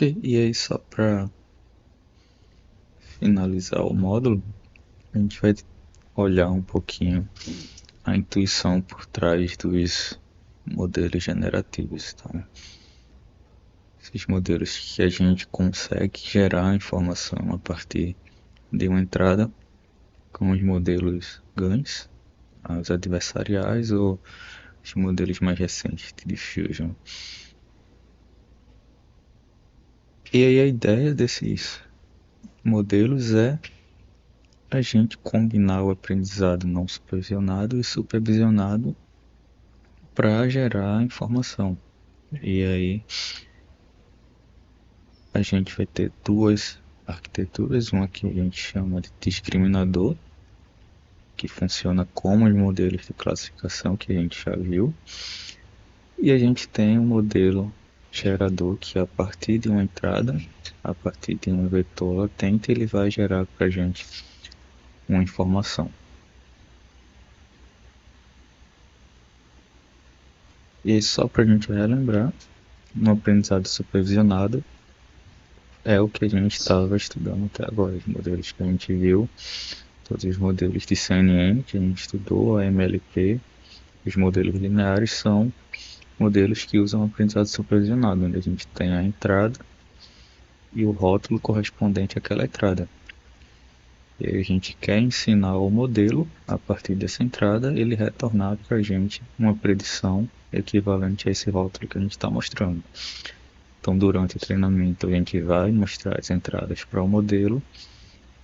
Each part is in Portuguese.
E aí, só para finalizar o módulo, a gente vai olhar um pouquinho a intuição por trás dos modelos generativos, tá? Esses modelos que a gente consegue gerar informação a partir de uma entrada, como os modelos GANs, os adversariais ou os modelos mais recentes de diffusion. E aí a ideia desses modelos é a gente combinar o aprendizado não supervisionado e supervisionado para gerar informação. E aí a gente vai ter duas arquiteturas, uma que a gente chama de discriminador, que funciona como os modelos de classificação que a gente já viu, e a gente tem um modelo gerador que a partir de uma entrada, a partir de um vetor latente, ele vai gerar para a gente uma informação. E aí, só para a gente relembrar, no aprendizado supervisionado é o que a gente estava estudando até agora, os modelos que a gente viu, todos os modelos de CNN que a gente estudou, a MLP, os modelos lineares são modelos que usam aprendizado supervisionado, onde a gente tem a entrada e o rótulo correspondente àquela entrada. E aí a gente quer ensinar o modelo, a partir dessa entrada, ele retornar para a gente uma predição equivalente a esse rótulo que a gente está mostrando. Então, durante o treinamento, a gente vai mostrar as entradas para o modelo,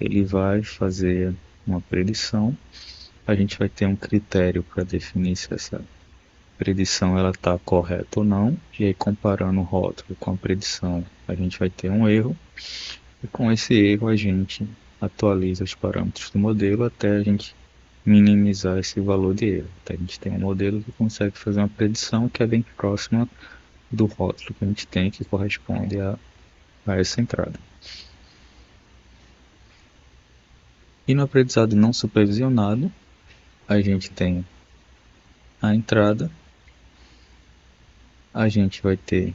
ele vai fazer uma predição, a gente vai ter um critério para definir se essa predição ela está correta ou não, e aí comparando o rótulo com a predição, a gente vai ter um erro, e com esse erro a gente atualiza os parâmetros do modelo até a gente minimizar esse valor de erro. Então, a gente tem um modelo que consegue fazer uma predição que é bem próxima do rótulo que a gente tem, que corresponde a essa entrada. E no aprendizado não supervisionado, a gente tem a entrada, a gente vai ter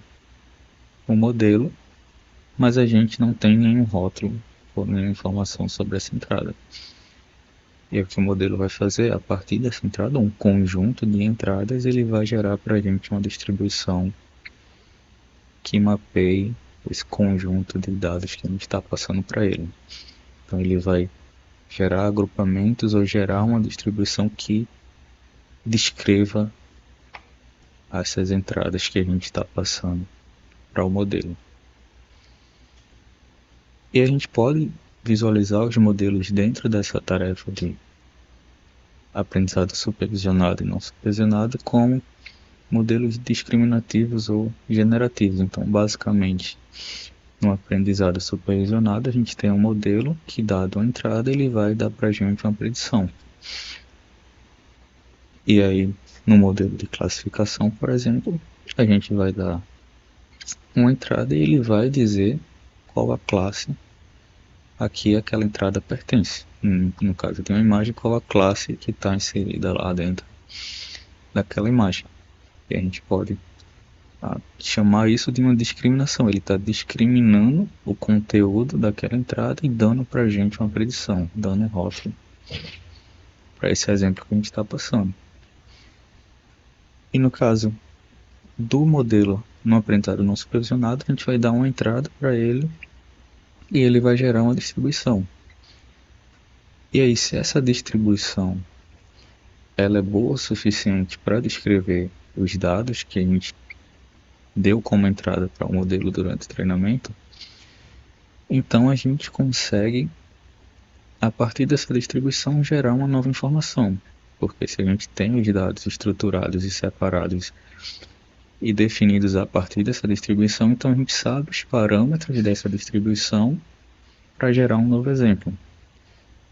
um modelo, mas a gente não tem nenhum rótulo ou nenhuma informação sobre essa entrada. E o que o modelo vai fazer, a partir dessa entrada, um conjunto de entradas, ele vai gerar para a gente uma distribuição que mapeie esse conjunto de dados que a gente está passando para ele. Então ele vai gerar agrupamentos ou gerar uma distribuição que descreva essas entradas que a gente está passando para o modelo. E a gente pode visualizar os modelos dentro dessa tarefa de aprendizado supervisionado e não supervisionado como modelos discriminativos ou generativos. Então, basicamente, no aprendizado supervisionado, a gente tem um modelo que, dado a entrada, ele vai dar para a gente uma predição. E aí, no modelo de classificação, por exemplo, a gente vai dar uma entrada e ele vai dizer qual a classe a que aquela entrada pertence. No caso de uma imagem, qual a classe que está inserida lá dentro daquela imagem. E a gente pode chamar isso de uma discriminação. Ele está discriminando o conteúdo daquela entrada e dando para a gente uma predição, dando um rótulo para esse exemplo que a gente está passando. E no caso do modelo no aprendizado não supervisionado, a gente vai dar uma entrada para ele e ele vai gerar uma distribuição. E aí, se essa distribuição ela é boa o suficiente para descrever os dados que a gente deu como entrada para o modelo durante o treinamento, então a gente consegue, a partir dessa distribuição, gerar uma nova informação. Porque se a gente tem os dados estruturados e separados e definidos a partir dessa distribuição, então a gente sabe os parâmetros dessa distribuição para gerar um novo exemplo.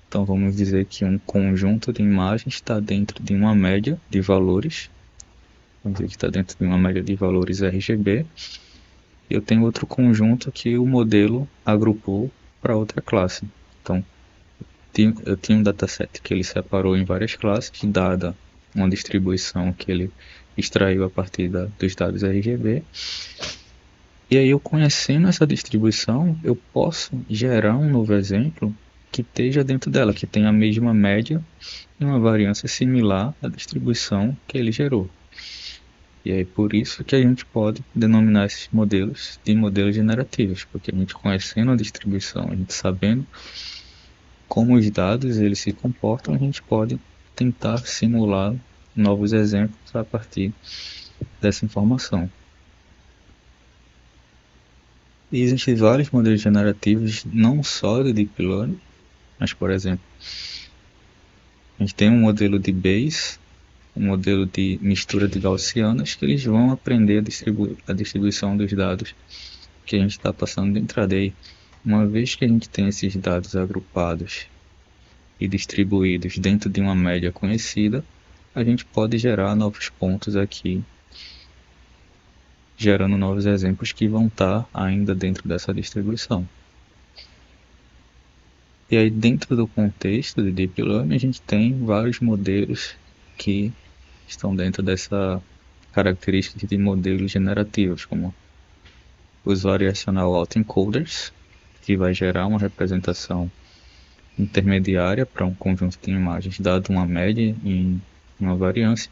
Então vamos dizer que um conjunto de imagens está dentro de uma média de valores. Vamos dizer que está dentro de uma média de valores RGB. E eu tenho outro conjunto que o modelo agrupou para outra classe. Então eu tinha um dataset que ele separou em várias classes, dada uma distribuição que ele extraiu a partir dos dados RGB. E aí, eu conhecendo essa distribuição, eu posso gerar um novo exemplo que esteja dentro dela, que tenha a mesma média e uma variância similar à distribuição que ele gerou. E é por isso que a gente pode denominar esses modelos de modelos generativos, porque a gente conhecendo a distribuição, a gente sabendo como os dados eles se comportam, a gente pode tentar simular novos exemplos a partir dessa informação. E existem vários modelos generativos, não só de Deep Learning, mas, por exemplo, a gente tem um modelo de Bayes, um modelo de mistura de gaussianas, que eles vão aprender a distribuição dos dados que a gente está passando de entrada. E uma vez que a gente tem esses dados agrupados e distribuídos dentro de uma média conhecida, a gente pode gerar novos pontos aqui, gerando novos exemplos que vão estar ainda dentro dessa distribuição. E aí, dentro do contexto de Deep Learning, a gente tem vários modelos que estão dentro dessa característica de modelos generativos, como os Variational Autoencoders, que vai gerar uma representação intermediária para um conjunto de imagens dado uma média em uma variância.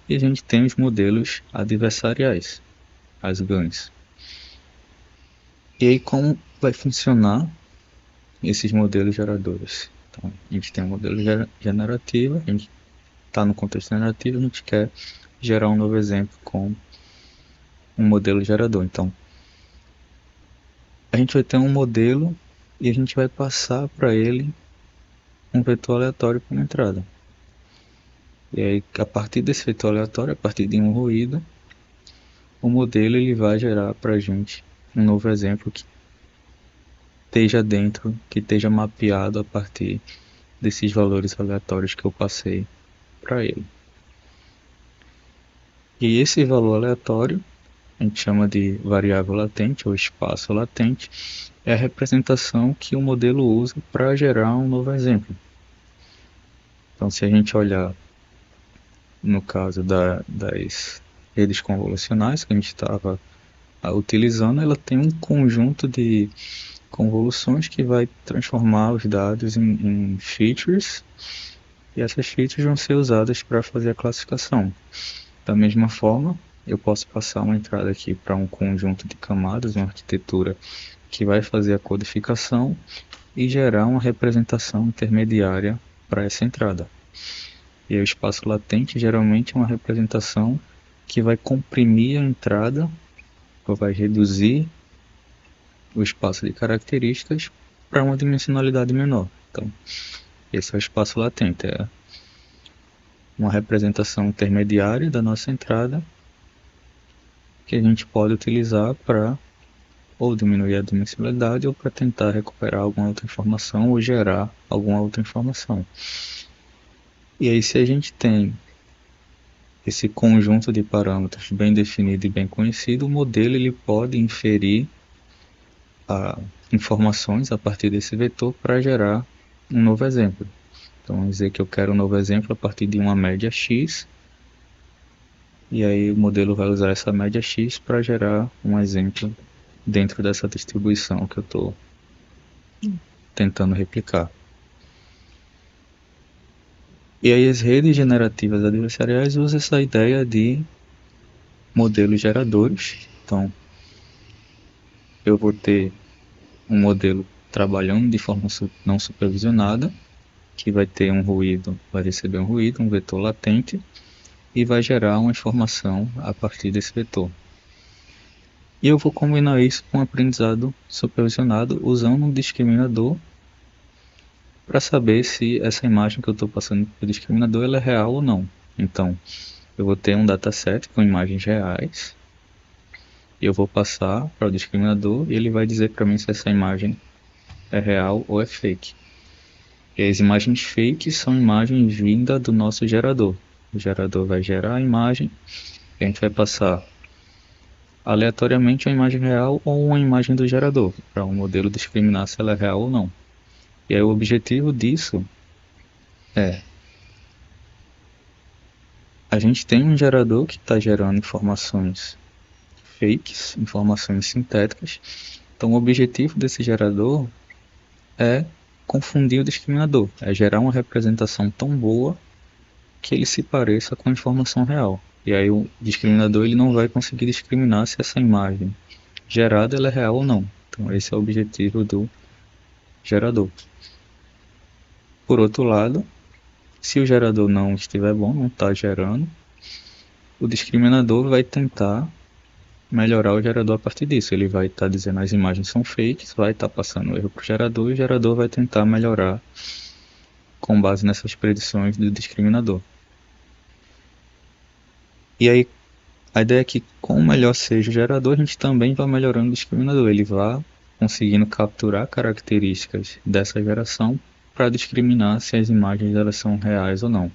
E a gente tem os modelos adversariais, as GANs. E aí, como vai funcionar esses modelos geradores? Então, a gente tem um modelo generativo, a gente está no contexto generativo, a gente quer gerar um novo exemplo com um modelo gerador. Então, a gente vai ter um modelo e a gente vai passar para ele um vetor aleatório como entrada. E aí, a partir desse vetor aleatório, a partir de um ruído, o modelo ele vai gerar para a gente um novo exemplo que esteja dentro, que esteja mapeado a partir desses valores aleatórios que eu passei para ele. E esse valor aleatório, a gente chama de variável latente ou espaço latente, é a representação que o modelo usa para gerar um novo exemplo. Então, se a gente olhar no caso das redes convolucionais que a gente estava utilizando, ela tem um conjunto de convoluções que vai transformar os dados em features, e essas features vão ser usadas para fazer a classificação. Da mesma forma, eu posso passar uma entrada aqui para um conjunto de camadas, uma arquitetura que vai fazer a codificação e gerar uma representação intermediária para essa entrada. E o espaço latente geralmente é uma representação que vai comprimir a entrada, ou vai reduzir o espaço de características para uma dimensionalidade menor. Então, esse é o espaço latente, é uma representação intermediária da nossa entrada que a gente pode utilizar para ou diminuir a dimensionalidade ou para tentar recuperar alguma outra informação ou gerar alguma outra informação. E aí, se a gente tem esse conjunto de parâmetros bem definido e bem conhecido, o modelo ele pode inferir informações a partir desse vetor para gerar um novo exemplo. Então, vamos dizer que eu quero um novo exemplo a partir de uma média x, e aí o modelo vai usar essa média x para gerar um exemplo dentro dessa distribuição que eu estou tentando replicar. E aí as redes generativas adversariais usam essa ideia de modelos geradores. Então, eu vou ter um modelo trabalhando de forma não supervisionada, que vai ter um ruído, vai receber um ruído, um vetor latente, e vai gerar uma informação a partir desse vetor. E eu vou combinar isso com um aprendizado supervisionado usando um discriminador para saber se essa imagem que eu estou passando para o discriminador ela é real ou não. Então, eu vou ter um dataset com imagens reais, e eu vou passar para o discriminador e ele vai dizer para mim se essa imagem é real ou é fake. E as imagens fake são imagens vindas do nosso gerador. O gerador vai gerar a imagem e a gente vai passar aleatoriamente uma imagem real ou uma imagem do gerador, para o modelo discriminar se ela é real ou não. E aí o objetivo disso é: a gente tem um gerador que está gerando informações fakes, informações sintéticas. Então o objetivo desse gerador é confundir o discriminador, é gerar uma representação tão boa que ele se pareça com a informação real. E aí o discriminador ele não vai conseguir discriminar se essa imagem gerada ela é real ou não. Então esse é o objetivo do gerador. Por outro lado, se o gerador não estiver bom, não está gerando, o discriminador vai tentar melhorar o gerador a partir disso. Ele vai estar dizendo as imagens são fakes, vai estar passando o erro para o gerador e o gerador vai tentar melhorar com base nessas predições do discriminador. E aí, a ideia é que, com melhor seja o gerador, a gente também vai melhorando o discriminador. Ele vai conseguindo capturar características dessa geração para discriminar se as imagens elas são reais ou não.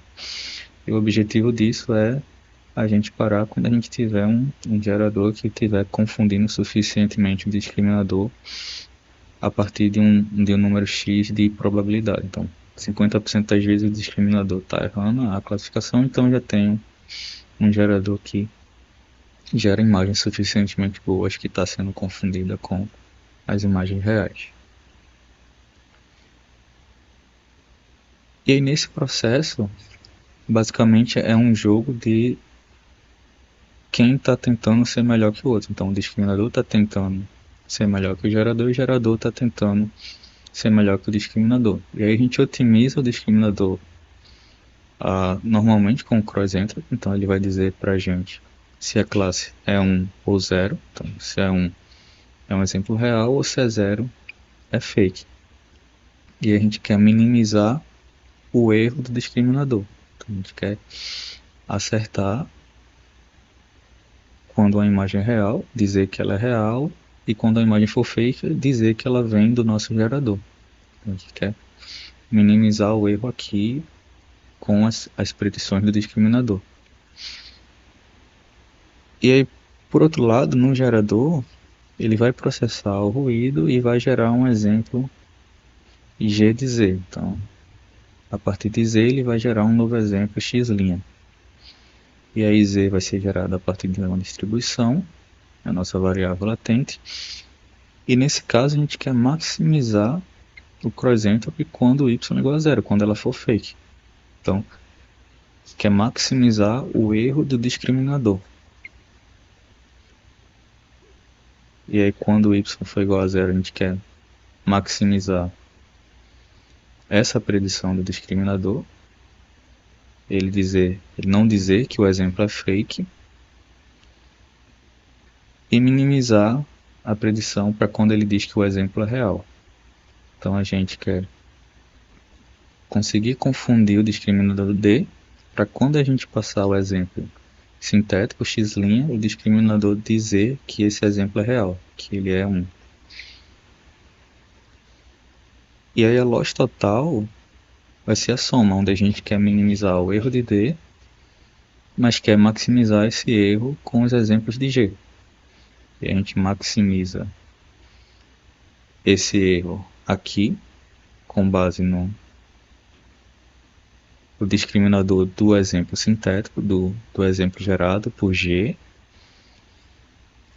E o objetivo disso é a gente parar quando a gente tiver um gerador que estiver confundindo suficientemente o discriminador a partir de um número X de probabilidade. Então, 50% das vezes o discriminador está errando a classificação, então já tenho um gerador que gera imagens suficientemente boas que está sendo confundida com as imagens reais. E aí nesse processo, basicamente é um jogo de quem está tentando ser melhor que o outro. Então o discriminador está tentando ser melhor que o gerador e o gerador está tentando ser melhor que o discriminador. E aí a gente otimiza o discriminador normalmente com o cross-entropy. Então ele vai dizer para a gente se a classe é 1 ou 0. Então se é 1 é um exemplo real ou se é 0 é fake. E a gente quer minimizar o erro do discriminador. Então a gente quer acertar quando a imagem é real, dizer que ela é real, e quando a imagem for fake, dizer que ela vem do nosso gerador. Então a gente quer minimizar o erro aqui com as predições do discriminador. E aí, por outro lado, no gerador, ele vai processar o ruído e vai gerar um exemplo G de Z. Então, a partir de Z, ele vai gerar um novo exemplo X'. E aí Z vai ser gerado a partir de uma distribuição, a nossa variável latente. E nesse caso, a gente quer maximizar o cross-entropy quando y é igual a 0, quando ela for fake. Então, quer maximizar o erro do discriminador. E aí, quando y for igual a 0, a gente quer maximizar essa predição do discriminador. Ele não dizer que o exemplo é fake. E minimizar a predição para quando ele diz que o exemplo é real. Então a gente quer conseguir confundir o discriminador D para quando a gente passar o exemplo sintético X', o discriminador dizer que esse exemplo é real, que ele é 1. E aí a loss total vai ser a soma, onde a gente quer minimizar o erro de D, mas quer maximizar esse erro com os exemplos de G. E a gente maximiza esse erro aqui, com base no discriminador do exemplo sintético, do exemplo gerado por G,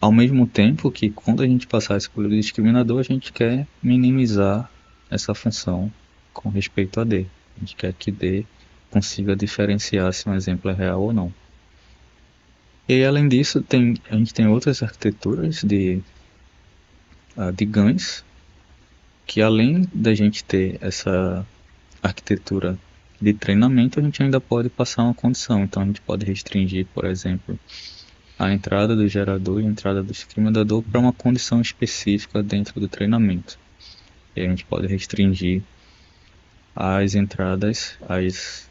ao mesmo tempo que quando a gente passar isso pelo discriminador, a gente quer minimizar essa função com respeito a D. A gente quer que D consiga diferenciar se um exemplo é real ou não. E além disso, a gente tem outras arquiteturas de GANs, que além da gente ter essa arquitetura de treinamento, a gente ainda pode passar uma condição. Então a gente pode restringir, por exemplo, a entrada do gerador e a entrada do discriminador para uma condição específica dentro do treinamento. E a gente pode restringir as entradas,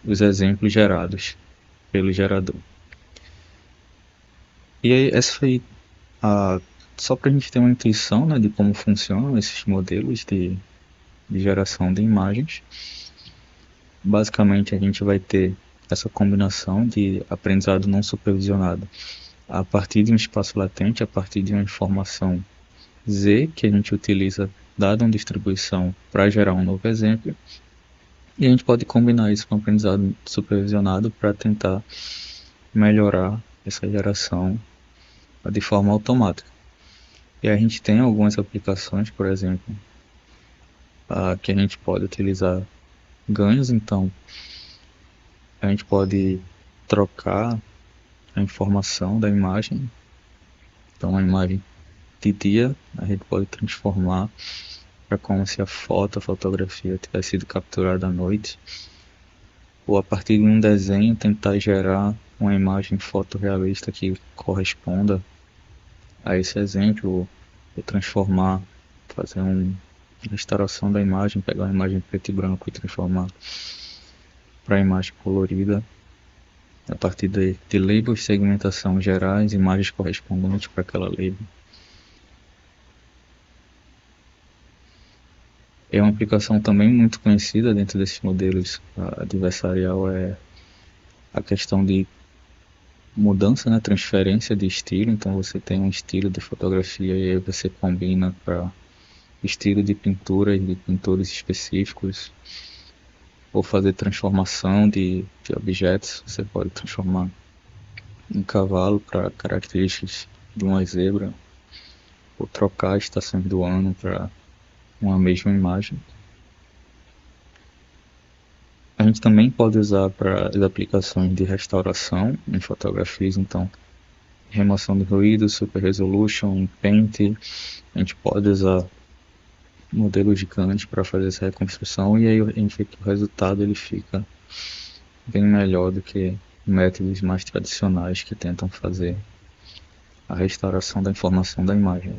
os exemplos gerados pelo gerador. E aí, essa foi só para a gente ter uma intuição, né, de como funcionam esses modelos de geração de imagens. Basicamente, a gente vai ter essa combinação de aprendizado não supervisionado a partir de um espaço latente, a partir de uma informação Z, que a gente utiliza dada uma distribuição para gerar um novo exemplo. E a gente pode combinar isso com aprendizado supervisionado para tentar melhorar essa geração de forma automática. E a gente tem algumas aplicações, por exemplo, que a gente pode utilizar ganhos, então a gente pode trocar a informação da imagem. Então a imagem de dia a gente pode transformar para como se a fotografia tivesse sido capturada à noite, ou a partir de um desenho tentar gerar uma imagem fotorrealista que corresponda a esse exemplo, ou transformar, fazer uma restauração da imagem, pegar uma imagem preto e branco e transformar para a imagem colorida a partir de labels de segmentação gerais, imagens correspondentes para aquela label. É uma aplicação também muito conhecida dentro desses modelos adversarial, é a questão de mudança, né, transferência de estilo. Então você tem um estilo de fotografia e aí você combina para estilo de pintura de pintores específicos, ou fazer transformação de objetos. Você pode transformar um cavalo para características de uma zebra, ou trocar estações do ano para uma mesma imagem. A gente também pode usar para as aplicações de restauração em fotografias, então remoção de ruído, super resolution, paint. A gente pode usar modelos gigantes para fazer essa reconstrução, e aí a gente vê que o resultado ele fica bem melhor do que métodos mais tradicionais que tentam fazer a restauração da informação da imagem.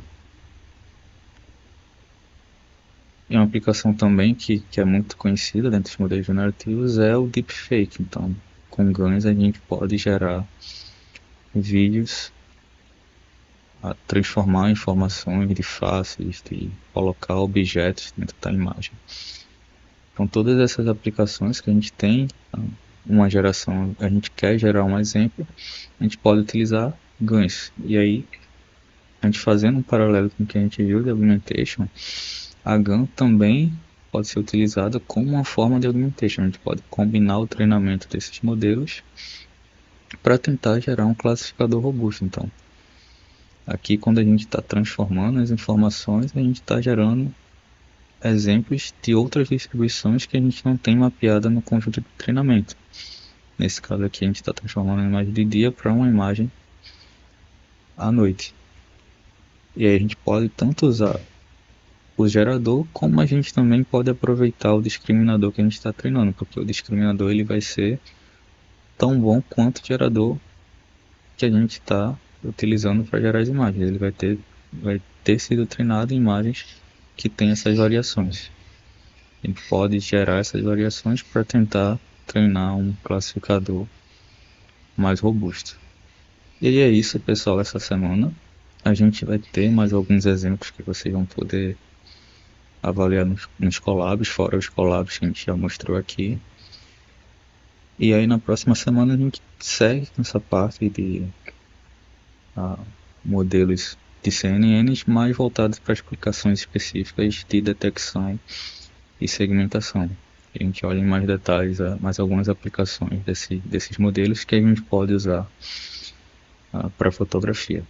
E uma aplicação também que é muito conhecida dentro dos modelos generativos é o deepfake. Então, com GANs a gente pode gerar vídeos, transformar informações de faces, de colocar objetos dentro da imagem. Então, todas essas aplicações que a gente tem, uma geração, a gente quer gerar um exemplo, a gente pode utilizar GANs. E aí, a gente fazendo um paralelo com o que a gente viu de augmentation, a GAN também pode ser utilizada como uma forma de augmentation. A gente pode combinar o treinamento desses modelos para tentar gerar um classificador robusto. Então, aqui quando a gente está transformando as informações, a gente está gerando exemplos de outras distribuições que a gente não tem mapeada no conjunto de treinamento. Nesse caso aqui, a gente está transformando uma imagem de dia para uma imagem à noite. E aí a gente pode tanto usar o gerador, como a gente também pode aproveitar o discriminador que a gente está treinando, porque o discriminador ele vai ser tão bom quanto o gerador que a gente está utilizando para gerar as imagens. Ele vai ter sido treinado em imagens que tem essas variações. A gente pode gerar essas variações para tentar treinar um classificador mais robusto. E aí é isso, pessoal, essa semana. A gente vai ter mais alguns exemplos que vocês vão poder avaliar nos collabs, fora os collabs que a gente já mostrou aqui. E aí na próxima semana a gente segue com essa parte de modelos de CNNs mais voltados para explicações específicas de detecção e segmentação. A gente olha em mais detalhes mais algumas aplicações desses modelos que a gente pode usar para fotografia.